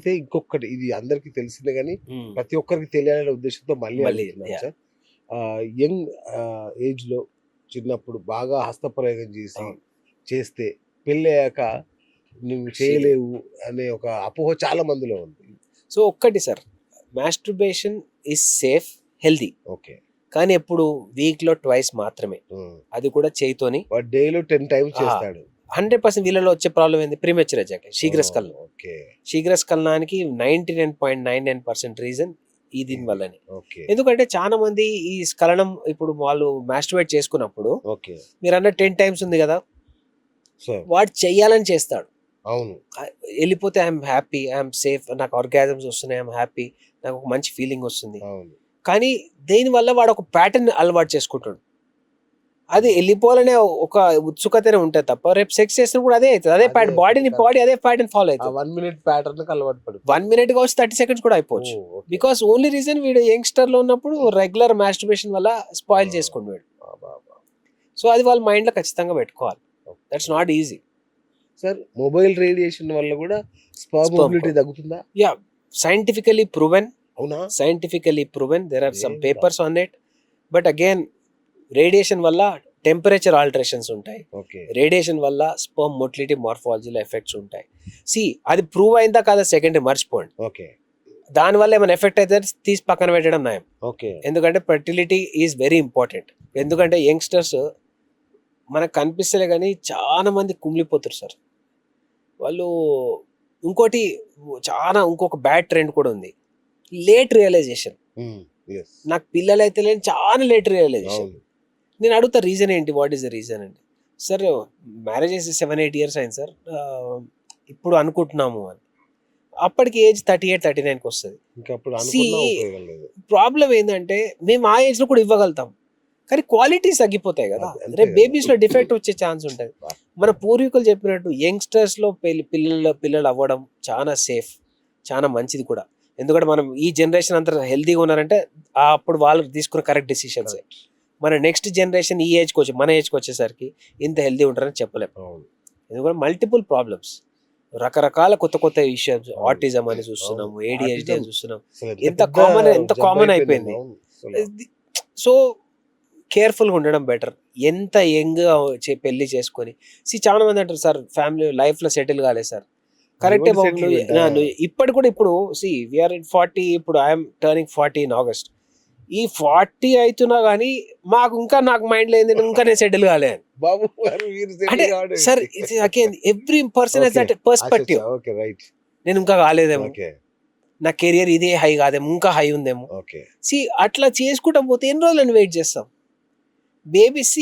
అయితే ఇంకొకటి ఇది అందరికీ తెలిసిందే గానీ, హ్మ్. ప్రతి ఒక్కరికి తెలియాలనే ఉద్దేశంతో మళ్ళీ మళ్ళీ అడుగుతున్నాను యాహ్! సార్. యంగ్ ఏజ్‌లో చిన్నప్పుడు బాగా హస్తప్రయోగం అవును. చేస్తే పెళ్ళయ్యాక నువ్వు చేయలేం. చేయలేవు అనే ఒక అపోహ చాలా మందిలో ఉంది. సో, ఒక్కటి sir, masturbation is safe, healthy. Okay. కానీ ఎప్పుడు వీక్‌లో ట్వైస్ మాత్రమే. హ్మ్. అది కూడా చేయితోని. వాడు డేలో 10 టైమ్స్ ఆ! చేస్తాడు. 100% వీళ్ళలో వచ్చే ప్రాబ్లమ్ ఏంది? ప్రీమెచ్యూర్ ఎజాక్యులేషన్, శీఘ్రస్ఖలనం. ఓకే. శీఘ్రస్ఖలనానికి 99.99% రీజన్ ఈ దీని ఇది. వల్లనే. ఓకే. ఎందుకంటే చాలా మంది ఈ స్ఖలనం ఇప్పుడు వాళ్ళు మాస్టర్బేట్ చేసుకున్నప్పుడు ఓకే. మీరన్న 10 టైమ్స్ ఉంది గదా! సార్. వాడు చెయ్యాలని చేస్తాడు. అవును. ఎళ్ళిపోతే ఐయామ్ హ్యాపీ, ఐయామ్ సేఫ్, నాకు ఆర్గాజమ్స్ వస్తున్నాయి, ఐయామ్ హ్యాపీ, నాకు ఒక మంచి ఫీలింగ్ వస్తుంది. అవును. కానీ దేనివల్ల వాడు ఒక ప్యాటర్న్ అలవాటు చేసుకుంటాడు. అది ఎళ్ళిపోవాలనే ఒక ఉత్సుకతనే ఉంటది తప్ప, రేపు సెక్స్ చేసినప్పుడు అదే అయితది. అదే ప్యాటర్న్, బాడీ అదే ప్యాటర్న్ ఫాలో ఆ అయితది. 1 మినిట్ ప్యాటర్న్‌కి అలవాటు 1 పడిపోతాడు. మినిట్ కావచ్చు, 30 సెకండ్స్ కూడా అయిపోవచ్చు. ఓహ్! ఓకే. బికాస్ ఓన్లీ రీజన్ వీడు యంగ్‌స్టర్‌లో ఉన్నప్పుడు రెగ్యులర్ మాస్టర్బేషన్ వల్ల స్పాయిల్ ఆ! చేసుకుండు వీడు. అబ్బబ్బా! సో, అది వాళ్ళ మైండ్‌లో ఖచ్చితంగా పెట్టుకోవాలి. That's okay. Not easy. Sir mobile radiation వల్ల గూడా స్పర్మ్ స్పెర్మ్ మొబిలిటీ కౌంట్. తగ్గుతుందా? యాహ్! Scientifically proven. అవునా? దేర్ ఆర్ సమ్ దేవుడా! Papers on it. But again radiation వల్ల టెంపరేచర్ ఆల్టరేషన్స్ ఉంటాయి. ఓకే. రేడియేషన్ వల్ల స్పెర్మ్ మోటిలిటీ మార్ఫాలజీలో ఎఫెక్ట్స్ ఉంటాయి. అది ప్రూవ్ అయిందా కాదా సెకండరీ, మర్చిపోండి. ఓకే. దానివల్ల ఏమైనా ఎఫెక్ట్ అయితే తీసి పక్కన పెట్టడం నయం. ఓకే. ఎందుకంటే ఫెర్టిలిటీ ఈజ్ వెరీ ఇంపార్టెంట్. ఎందుకంటే యంగ్స్టర్స్ మనకు కనిపిస్తలే కానీ చాలా మంది కుమిలిపోతారు సార్. వాళ్ళు ఇంకోటి ఇంకొక బ్యాడ్ ట్రెండ్ కూడా ఉంది. Late realisation. హ్మ్. యెస్. నాకు పిల్లలైతే లేని చాలా లేట్ రియలైజేషన్. అవును. నేను అడుగుతా రీజన్ ఏంటి? వాట్ ఈస్ ద రీజన్ అండి? సార్ మ్యారేజ్ చేసి 7, 8 ఇయర్స్ అయింది సార్. ఇప్పుడు అనుకుంటున్నాము అని. అప్పటికి ఏజ్ 38, 39కి వస్తది. ఇంకా అప్పుడు సీ అనుకున్నా ఉపయోగం లేదు. ప్రాబ్లమ్ ఏందంటే మేము ఆ ఏజ్‌లో కూడా ఇవ్వగలుగుతాం. కానీ క్వాలిటీస్ తగ్గిపోతాయి గదా! అది అంతే రేపు గదా! బేబీస్‌లో డిఫెక్ట్ వచ్చే ఛాన్స్ ఉంటది. మన పూర్వీకులు చెప్పినట్టు యంగ్‌స్టర్స్‌లో పిల్లలు అవ్వడం చాలా సేఫ్. చాలా మంచిది కూడా. ఎందుకంటే మనం ఈ జనరేషన్ అంతా హెల్తీగా ఉన్నారంటే అప్పుడు వాళ్ళు తీసుకున్న కరెక్ట్ డెసిషన్సే. కరెక్ట్. మన నెక్స్ట్ జనరేషన్ ఈ మన ఏజ్‌కి వచ్చేసరికి ఇంత హెల్తీ ఉంటారని చెప్పలేం. అవును. ఎందుకంటే మల్టిపుల్ ప్రాబ్లమ్స్, రకరకాల కొత్త ఇష్యూస్, అవును. ఆటిజం అని అవును. చూస్తున్నాము, ADHD ఆటిజం అని చూస్తున్నాం. అసలెంత ఎంత పెద్ద కామన్ జబ్బయిపోయిందండి. అయిపోయింది. అవును. అసల. సో కేర్‌ఫుల్‌గా ఉండడం బెటర్. ఎంత యంగ్‌గా పెళ్లి చేసుకొని చాలా మంది అంటారు సార్, ఫ్యామిలీ లైఫ్‌లో సెటిల్ కాలేదు సార్. కరెక్టే ఎవరి బాబు. సెటిల్‌మెంటా? నువ్వు ఇప్పుడు వి ఆర్ ఇన్ 40. ఇప్పుడు I am turning 40 in August. ఈ 40 అయితున్నా గానీ నాకు మైండ్‌లో ఏందంటే ఇంకా నేను సెటిల్ కాలే అని. బాబు గారు మీరు అంటే సెటిల్ కావడం సార్ ఏంటి? It's again every person has okay. That perspective. Okay. Right. నేను ఇంకా కాలేదేమో, ఓకే. నా కెరియర్ ఇదే హై కాదేమో, ఇంకా హై ఉందేమో. ఓకే. అట్లా చేసుకుంటా పోతే ఎన్ని రోజులని వెయిట్ చేస్తాం? బేబీస్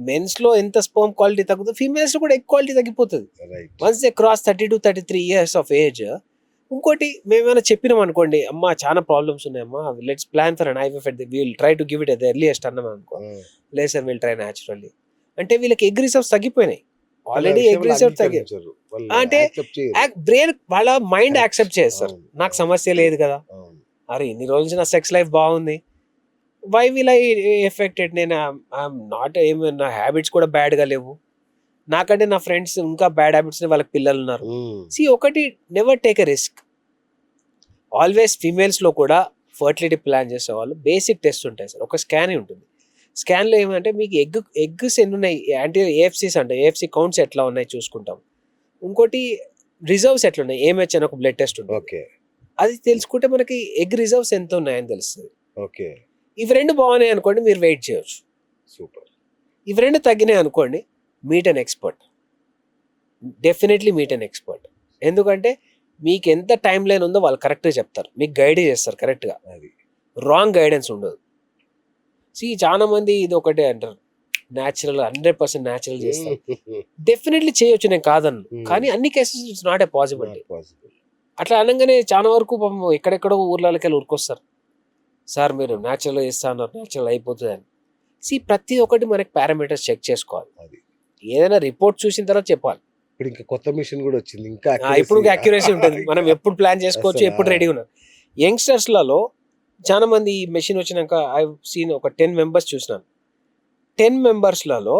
మెన్స్‌లో ఎంత స్పెర్మ్ క్వాలిటీ తగ్గుతుందో ఫీమేల్స్‌లో కూడా ఎగ్ క్వాలిటీ తగ్గిపోతది. Right. Once they cross 32-33 years of age. ఇంకోటి మేమేమైనా చెప్పినాం అనుకోండి, అమ్మా చాలా ప్రాబ్లమ్స్ ఉన్నాయమ్మా, let's plan for an IVF we will try to give it at the earliest అన్నాం అనుకో, హ్మ్. లేదు సార్ విల్ ట్రై న్యాచురల్లీ అంటే వీళ్ళకి ఎగ్ రిజర్వ్స్ తగ్గిపోయినాయి. వాళ్ళ ఆల్రెడీ ఎగ్ విషయంలో రిజర్వ్ తగ్గి అంగీకరించరు. వాళ్ళు అంటే యాక్సెప్ట్ చేయరు. బ్రెయిన్ వాళ్ళ మైండ్ యాక్సెప్ట్ చేయదు సార్. అవును. నాకు అవును. సమస్య లేదు కదా, అవును. అరే ఇన్ని రోజులు నా సెక్స్ లైఫ్ బాగుంది, వై విల్ ఐ ఎఫెక్టెడ్? నేను ఐఎమ్ నాట్ ఏమి, నా హ్యాబిట్స్ కూడా బ్యాడ్గా లేవు. నాకంటే నా ఫ్రెండ్స్ ఇంకా బ్యాడ్ హ్యాబిట్స్ వాళ్ళకి పిల్లలు ఉన్నారు. హ్మ్. ఒకటి, never take a risk. Always ఫీమేల్స్లో కూడా ఫర్టిలిటీ ప్లాన్ చేసే వాళ్ళు బేసిక్ టెస్ట్ ఉంటాయి సార్. ఒక స్కాన్ ఉంటుంది. స్కాన్లో ఏమంటే మీకు ఎగ్స్ ఎన్ని ఉన్నాయి, అంటే ఏఎఫ్సీస్ అంటే ఏఎఫ్సీ కౌంట్స్ ఎట్లా ఉన్నాయి చూసుకుంటాం. ఇంకోటి రిజర్వ్స్ ఎట్లా ఉన్నాయి, ఏమహెచ్ అని ఒక బ్లడ్ టెస్ట్ ఉంటుంది. ఓకే. అది తెలుసుకుంటే మనకి ఎగ్ రిజర్వ్స్ ఎంత ఉన్నాయని తెలుస్తుంది. ఓకే. ఇవి రెండు బాగున్నాయి అనుకోండి, మీరు వెయిట్ చేయొచ్చు. సూపర్. ఇవి రెండు తగ్గినాయి అనుకోండి, meet an expert. Definitely meet an expert. ఎందుకంటే మీకు ఎంత టైం లైన్ ఉందో వాళ్ళు కరెక్ట్గా చెప్తారు, మీకు గైడ్ చేస్తారు కరెక్ట్గా. అది. రాంగ్ గైడెన్స్ ఉండదు. చాలా మంది ఇది ఒకటే అంటారు, న్యాచురల్ 100% న్యాచురల్ చేస్తారు. డెఫినెట్లీ చేయొచ్చు, నేను కాదన్ను. కానీ అన్ని cases it's not a possibility. అట్లా అనగానే చాలా వరకు పాపం ఎక్కడెక్కడో ఊర్లకి వెళ్ళి ఉరికొస్తారు, సార్ మీరు న్యాచురల్ చేస్తా అన్నారు, న్యాచురల్ అయిపోతుంది అని. ప్రతి ఒక్కటి మనకి పారామీటర్స్ చెక్ చేసుకోవాలి. అది. ఏదైనా రిపోర్ట్ చూసిన తర్వాత చెప్పాలి. ఇప్పుడు ఇంకా కొత్త మిషన్ కూడా వచ్చింది. ఇంకా ఇప్పుడు అక్యురసీ ఉంటుంది, మనం ఎప్పుడు ప్లాన్ చేసుకోవచ్చు, ఎప్పుడు రెడీ ఉన్నారు. యంగ్స్టర్స్లలో చాలా మంది ఈ మెషిన్ వచ్చినాక ఐ సీన్ ఒక 10 మెంబర్స్ చూసినాను. 10 మెంబర్స్లలో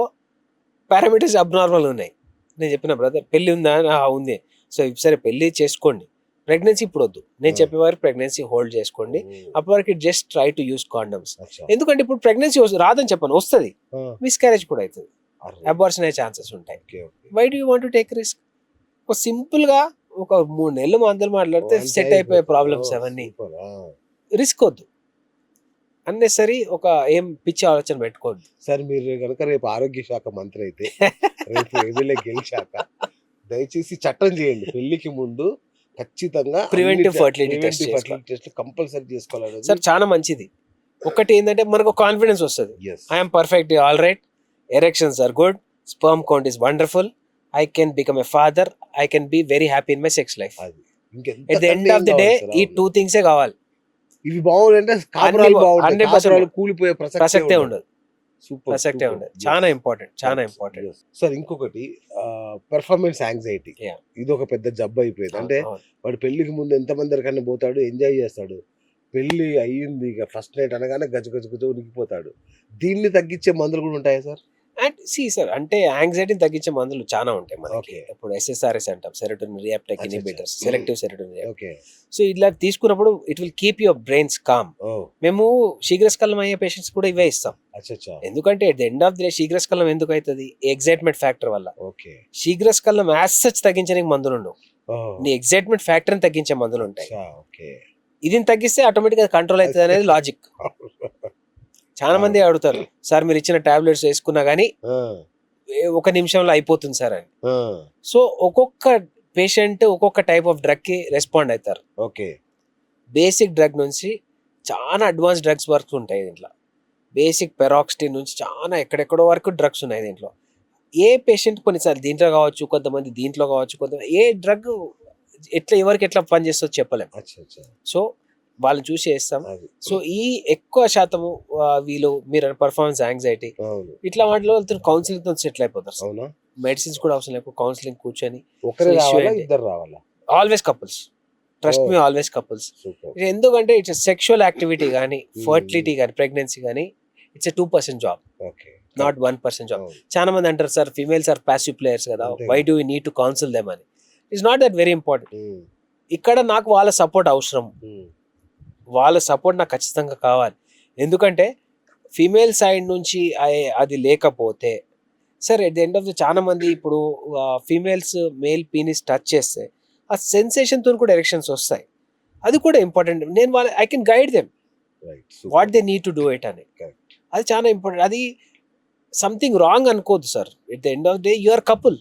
పారామీటర్స్ అబ్నార్మల్ ఉన్నాయి. నేను చెప్పిన బ్రదర్ పెళ్ళి ఉందా, ఉంది. సో సరే పెళ్ళి చేసుకోండి, ప్రెగ్నెన్సీ ఇప్పుడు వద్దు, నేను ఆ. చెప్పే వరకు ప్రెగ్నెన్సీ హోల్డ్ చేసుకోండి. అప్పటి వరకు just try to use condoms. అచ్చా. ఎందుకంటే ఇప్పుడు ప్రెగ్నెన్సీ రాదని చెప్పను, వస్తుంది, ఆ. మిస్క్యారేజ్ కూడా అవుతుంది, అర్రే. అబార్షన్ అయ్యే ఛాన్సెస్ ఉంటాయి. Okay, okay. Why do you want to take risk? ఒక సింపుల్ గా ఒక 3 నెలలు మందులు మాట్లాడితే అంతే సెట్ అయిపోయే అయిపోతుంది. ప్రాబ్లమ్స్ ఓ, అవన్నీ. సూపర్. ఆ. రిస్క్ వద్దు, అన్నెసరీ ఒక ఏం పిచ్చి ఆలోచన పెట్టుకోవద్దు. సార్ మీరు కనుక రేపు ఆరోగ్య శాఖ మంత్రి అయితే, రేపు ఎమ్మెల్యే గెలిచాక దయచేసి చట్టం చేయండి, పెళ్లికి ముందు ఖచ్చితంగా Preventive fertility test test compulsory చేసుకోవాలనేది. సార్ చాలా మంచిది. ఒకటి ఏంటంటే మనకు కాన్ఫిడెన్స్ వస్తుంది, Yes. I'm perfect, all right, erections are good, sperm count is wonderful, I can become a father, I can be very happy in my sex life. అది ఇంకెంత at the end కంటే of the end day కావాలి sir? ఈ అవును. 2 థింగ్సే కావాలి, ఇవి బాగుంటే కాపురాలు బాగుంటాయి, 100% కాపురాలు కూలిపోయే ప్రసక్తే ఉండదు, సూపర్, ప్రసక్తే సూపర్. ఉండదు. Yes. చాలా ఇంపార్టెంట్, చాలా Yes, ఇంపార్టెంట్. yes. సార్ ఇంకొకటి పెర్ఫార్మెన్స్ యాంగ్జైటీ, Yeah. ఇది ఒక పెద్ద జబ్బు అయిపోయింది. అంటే వాడు పెళ్లికి ముందు ఎంతమంది దగ్గరకన్నా పోతాడు, ఎంజాయ్ చేస్తాడు, పెళ్లి అయ్యింది ఇక ఫస్ట్ నైట్ అనగానే గజ ఉనికిపోతాడు. దీన్ని తగ్గించే మందులు కూడా ఉంటాయా సార్? అండ్ సి సార్, అంటే యాంగ్జైటీని తగ్గించే మందులు చాలా ఉంటాయి మనకి. Okay. ఇప్పుడు SSRIs అంటాం, సెరోటోనిన్ రియాప్టేక్ అచ్చా, ఇన్హిబిటర్స్, అచ్చా. Selective serotonin. ఓకే. సో ఇలా తీసుకున్నప్పుడు it will keep your brains calm. ఓ, మేము శీఘ్రస్కలం అయ్యే పేషెంట్స్ కూడా ఇవే ఇస్తాం. అచ్చా. ఎందుకంటే at the end of the day శీఘ్రస్కలం ఎందుకు అవుతుంది? ఎగ్జైట్మెంట్ ఫ్యాక్టర్ వల్ల. ఓకే. శీఘ్రస్కలం యాజ్ సచ్ తగ్గించడానికి మందులు ఉండవు, ఓ, నీ ఎగ్జైట్మెంట్ ఫ్యాక్టర్ని తగ్గించే మందులు ఉంటాయి. అచ్చా, ఓకే. ఇది తగ్గిస్తే ఆటోమేటిక్ గా కంట్రోల్ అవుతుంది అనేది లాజిక్. చాలా మంది అడుగుతారు, సార్ మీరు ఇచ్చిన టాబ్లెట్స్ వేసుకున్నా గానీ ఆ, 1 నిమిషంలో అయిపోతుంది సార్ అని. ఆ, సో ఒక్కొక్క పేషెంట్ ఒక్కొక్క టైప్ ఆఫ్ డ్రగ్ కి రెస్పాండ్ అవుతారు. ఓకే. బేసిక్ డ్రగ్ నుంచి చాలా అడ్వాన్స్ డ్రగ్స్ వరకు ఉంటాయి దీంట్లో. బేసిక్ పెరాక్సిటిన్ నుంచి చాలా ఎక్కడెక్కడో వరకు డ్రగ్స్ ఉన్నాయి దీంట్లో. ఏ పేషెంట్ కొన్నిసార్లు దీంట్లో కావచ్చు, కొంతమంది దీంట్లో కావచ్చు, కొంతమంది ఏ డ్రగ్ ఎట్లా ఎవరికి ఎట్లా పనిచేస్తుందో చెప్పలేం. అచ్చా. సో వాళ్ళని చూసి చేస్తాం. అది సో ఈ ఎక్కువ శాతము వీళ్ళు మీరు పర్ఫార్మెన్స్ యాంగ్జైటీ అవును. ఇట్లా వాటిలో కౌన్సిలింగ్ తో సెటిల్ అయిపోతారు. అవునా? మెడిసిన్స్ కూడా అవసరం లేకపోతే కౌన్సిలింగ్ కూర్చొని ఒకరే So, issue రావాలా, ఏంటి? ఇద్దరు రావాలా? Always couples, trust Oh. Me, always couples. Super. ఎందుకంటే ఇట్స్ సెక్షువల్ యాక్టివిటీ కానీ ఫర్టిలిటీ కానీ ప్రెగ్నెన్సీ కానీ it's 2% job, okay. Not 1% job. అవును. చాలా మంది అంటారు sir females are passive players కదా, అంతే వై కదా. Do you need to counsel them అని. It's not that very important. Um, ఇక్కడ నాకు వాళ్ళ సపోర్ట్ అవసరం, ఉమ్, వాళ్ళ సపోర్ట్ నాకు ఖచ్చితంగా కావాలి. ఎందుకంటే ఫీమేల్ సైడ్ నుంచి అది లేకపోతే sir at the end of the చాలా మంది ఇప్పుడు ఫీమేల్స్ మేల్ పీనిస్ టచ్ చేస్తే ఆ సెన్సేషన్తో కూడా ఎరెక్షన్స్ వస్తాయి. అది కూడా ఇంపార్టెంట్. నేను వాళ్ళ I can guide them right, super. What they need to do it అని. Correct. అది చాలా ఇంపార్టెంట్. అది సంథింగ్ రాంగ్ అనుకోద్దు sir. At the end of day your couple,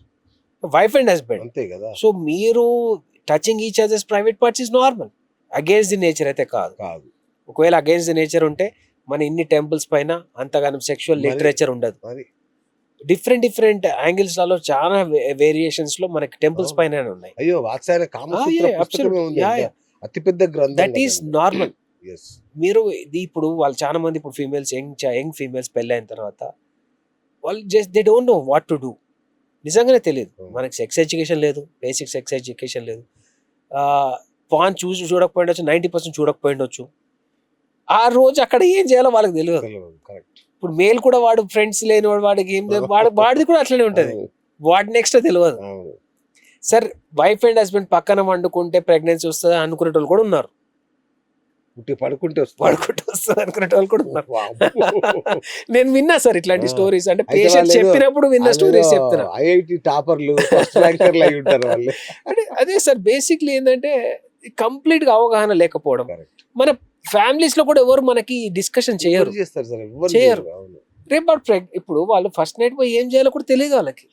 wife and husband. అంతే కదా. సో మీరు touching each others private parts is normal. Against the nature అయితే కాదు. కాదు. ఒకవేళ అగేన్స్ట్ ది నేచర్ ఉంటే మన ఇన్ని టెంపుల్స్ పైన అంతగానం సెక్షువల్ మరి- లిటరేచర్ ఉండదు. మరి డిఫరెంట్ యాంగిల్స్ లలో చాలా వేరియేషన్స్ లో మనకి టెంపుల్స్ అవును. పైన ఉన్నాయి. అయ్యో వాత్సాయన కామసూత్ర yeah, పుస్తకమే absolutely. ఉంది. Yeah, ఎంత yeah. అతిపెద్ద గ్రంథం. That is normal. Yes. మీరు ఇది ఇప్పుడు వాళ్ళు చాలా మంది ఇప్పుడు ఫీమేల్స్ యంగ్ ఫీమేల్స్ పెళ్ళైన తర్వాత వాళ్ళు just they don't know what to do. నిజంగానే తెలియదు. Hmm. మనకి సెక్స్ ఎడ్యుకేషన్ లేదు, బేసిక్ సెక్స్ ఎడ్యుకేషన్ లేదు. పాన్ చూడకపోయిండొచ్చు, 90% చూడకపోయిండొచ్చు. ఆ రోజు అక్కడ ఏం చేయాలో వాళ్ళకి తెలియదు. కరెక్ట్. ఇప్పుడు మేల్ కూడా వాడు ఫ్రెండ్స్ లేని వాడికి ఏం వాడిది కూడా అట్లనే ఉంటది. వాడి నెక్స్ట్ తెలియదు. అవును. సార్ వైఫ్ అండ్ హస్బెండ్ పక్కన వండుకుంటే ప్రెగ్నెన్సీ వస్తుంది అనుకునే వాళ్ళు కూడా ఉన్నారు, పుట్టి పడుకుంటే పడుకుంటే వస్తుంది అనుకునే వాళ్ళు కూడా ఉన్నారు. వామ్మో. నేను విన్నా సార్ ఇట్లాంటి ఆ. స్టోరీస్. అంటే అయితే పేషెంట్ వాళ్ళు ఏదో- చెప్పినప్పుడు విన్న స్టోరీస్ చెప్తున్నా. IIT టాపర్లు, ఫస్ట్ ర్యాంకర్లు అయి ఉంటారు వాళ్ళు. అంటే అదే సార్ బేసిక్లీ ఏంటంటే కంప్లీట్ గా అవగాహన లేకపోవడం. కరెక్ట్. మన ఫ్యామిలీస్ లో కూడా ఎవరు మనకి డిస్కషన్ చేయరు. ఎవరు చేస్తారు సార్? ఎవరు చేయరు. చేయరు. అవును. రేపు ఇప్పుడు వాళ్ళు ఫస్ట్ నైట్ పోయి ఏం చేయాలో కూడా తెలియదు వాళ్ళకి.